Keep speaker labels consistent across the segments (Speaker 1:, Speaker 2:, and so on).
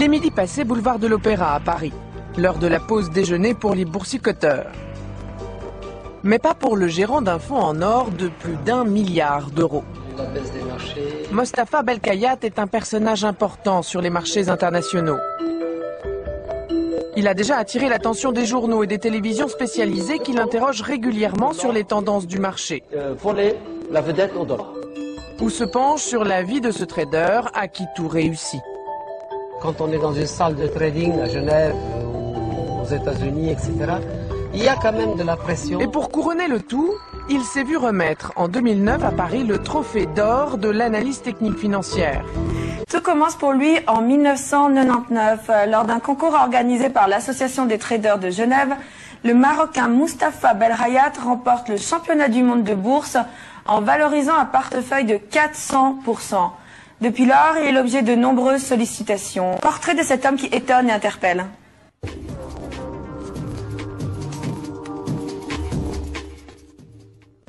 Speaker 1: Il est midi passé boulevard de l'Opéra à Paris, l'heure de la pause déjeuner pour les boursicoteurs. Mais pas pour le gérant d'un fonds en or de plus d'1 milliard d'euros. Mostafa Belkhayat est un personnage important sur les marchés internationaux. Il a déjà attiré l'attention des journaux et des télévisions spécialisées qui l'interrogent régulièrement sur les tendances du marché.
Speaker 2: Voler la vedette au dollar.
Speaker 1: Ou se penche sur la vie de ce trader à qui tout réussit.
Speaker 2: Quand on est dans une salle de trading à Genève ou aux États-Unis, etc., il y a quand même de la pression.
Speaker 1: Et pour couronner le tout, il s'est vu remettre en 2009 à Paris le trophée d'or de l'analyse technique financière.
Speaker 3: Tout commence pour lui en 1999. Lors d'un concours organisé par l'Association des traders de Genève, le Marocain Mostafa Belkhayat remporte le championnat du monde de bourse en valorisant un portefeuille de 400%. Depuis lors, il est l'objet de nombreuses sollicitations. Portrait de cet homme qui étonne et interpelle.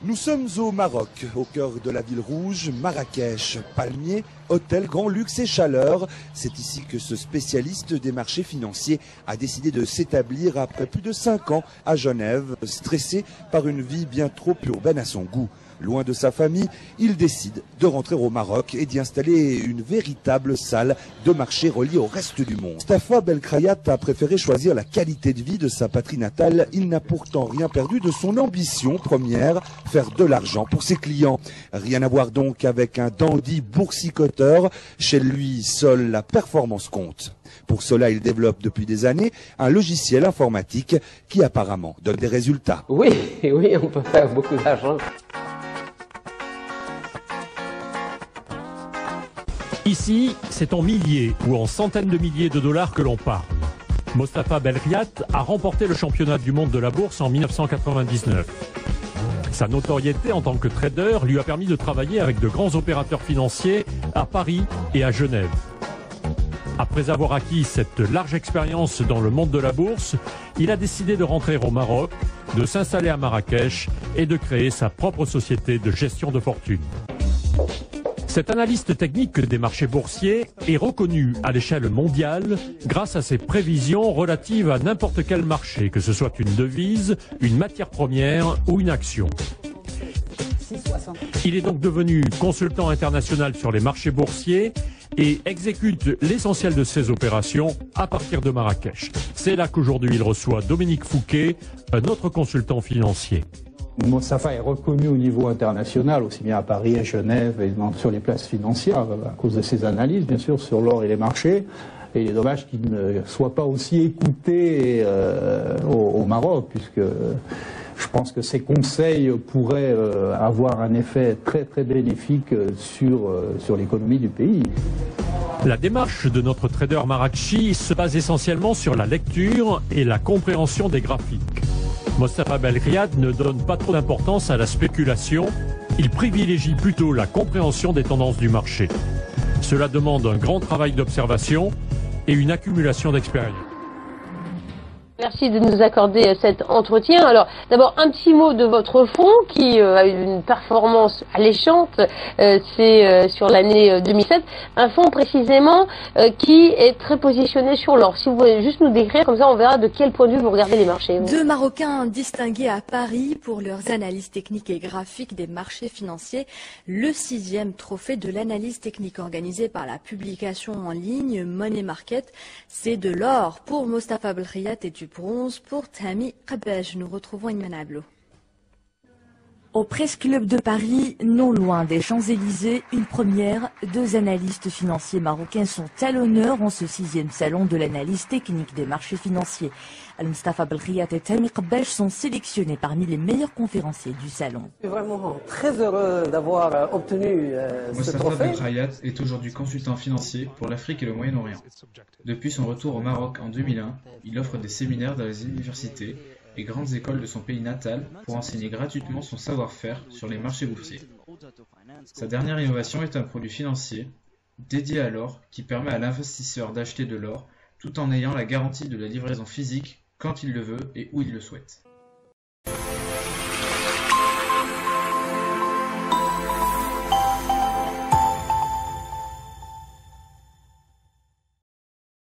Speaker 4: Nous sommes au Maroc, au cœur de la ville rouge, Marrakech. Palmiers, hôtels, grand luxe et chaleur. C'est ici que ce spécialiste des marchés financiers a décidé de s'établir après plus de 5 ans à Genève, stressé par une vie bien trop urbaine à son goût. Loin de sa famille, il décide de rentrer au Maroc et d'y installer une véritable salle de marché reliée au reste du monde. Mostafa Belkhayat a préféré choisir la qualité de vie de sa patrie natale. Il n'a pourtant rien perdu de son ambition première, faire de l'argent pour ses clients. Rien à voir donc avec un dandy boursicoteur. Chez lui, seule la performance compte. Pour cela, il développe depuis des années un logiciel informatique qui apparemment donne des résultats.
Speaker 2: Oui, on peut faire beaucoup d'argent.
Speaker 5: Ici, c'est en milliers ou en centaines de milliers de dollars que l'on parle. Mostafa Belkhayat a remporté le championnat du monde de la bourse en 1999. Sa notoriété en tant que trader lui a permis de travailler avec de grands opérateurs financiers à Paris et à Genève. Après avoir acquis cette large expérience dans le monde de la bourse, il a décidé de rentrer au Maroc, de s'installer à Marrakech et de créer sa propre société de gestion de fortune. Cet analyste technique des marchés boursiers est reconnu à l'échelle mondiale grâce à ses prévisions relatives à n'importe quel marché, que ce soit une devise, une matière première ou une action. Il est donc devenu consultant international sur les marchés boursiers et exécute l'essentiel de ses opérations à partir de Marrakech. C'est là qu'aujourd'hui il reçoit Dominique Fouquet, un autre consultant financier.
Speaker 6: Mostafa est reconnu au niveau international, aussi bien à Paris, à Genève et sur les places financières, à cause de ses analyses, bien sûr, sur l'or et les marchés. Et il est dommage qu'il ne soit pas aussi écouté au Maroc, puisque je pense que ses conseils pourraient avoir un effet très très bénéfique sur l'économie du pays.
Speaker 5: La démarche de notre trader Marrakchi se base essentiellement sur la lecture et la compréhension des graphiques. Mostafa Belkhayat ne donne pas trop d'importance à la spéculation, il privilégie plutôt la compréhension des tendances du marché. Cela demande un grand travail d'observation et une accumulation d'expérience.
Speaker 7: Merci de nous accorder cet entretien. Alors, d'abord, un petit mot de votre fonds qui a une performance alléchante. C'est sur l'année 2007. Un fonds précisément qui est très positionné sur l'or. Si vous voulez juste nous décrire, comme ça on verra de quel point de vue vous regardez les marchés.
Speaker 8: Deux Marocains distingués à Paris pour leurs analyses techniques et graphiques des marchés financiers. Le 6e trophée de l'analyse technique organisé par la publication en ligne Money Market. C'est de l'or pour Mostafa Belkhayat et du bronze pour Tami Qabbaj. Nous retrouvons Iman Ablo.
Speaker 9: Au Presse Club de Paris, non loin des Champs-Élysées, une première, 2 analystes financiers marocains sont à l'honneur en ce 6e salon de l'analyse technique des marchés financiers. Mostafa Belkhayat et Tami Qabbaj sont sélectionnés parmi les meilleurs conférenciers du salon.
Speaker 2: Je suis vraiment très heureux d'avoir obtenu ce trophée.
Speaker 10: Mostafa Belkhayat est aujourd'hui consultant financier pour l'Afrique et le Moyen-Orient. Depuis son retour au Maroc en 2001, il offre des séminaires dans les universités et grandes écoles de son pays natal pour enseigner gratuitement son savoir-faire sur les marchés boursiers. Sa dernière innovation est un produit financier dédié à l'or qui permet à l'investisseur d'acheter de l'or tout en ayant la garantie de la livraison physique quand il le veut et où il le souhaite.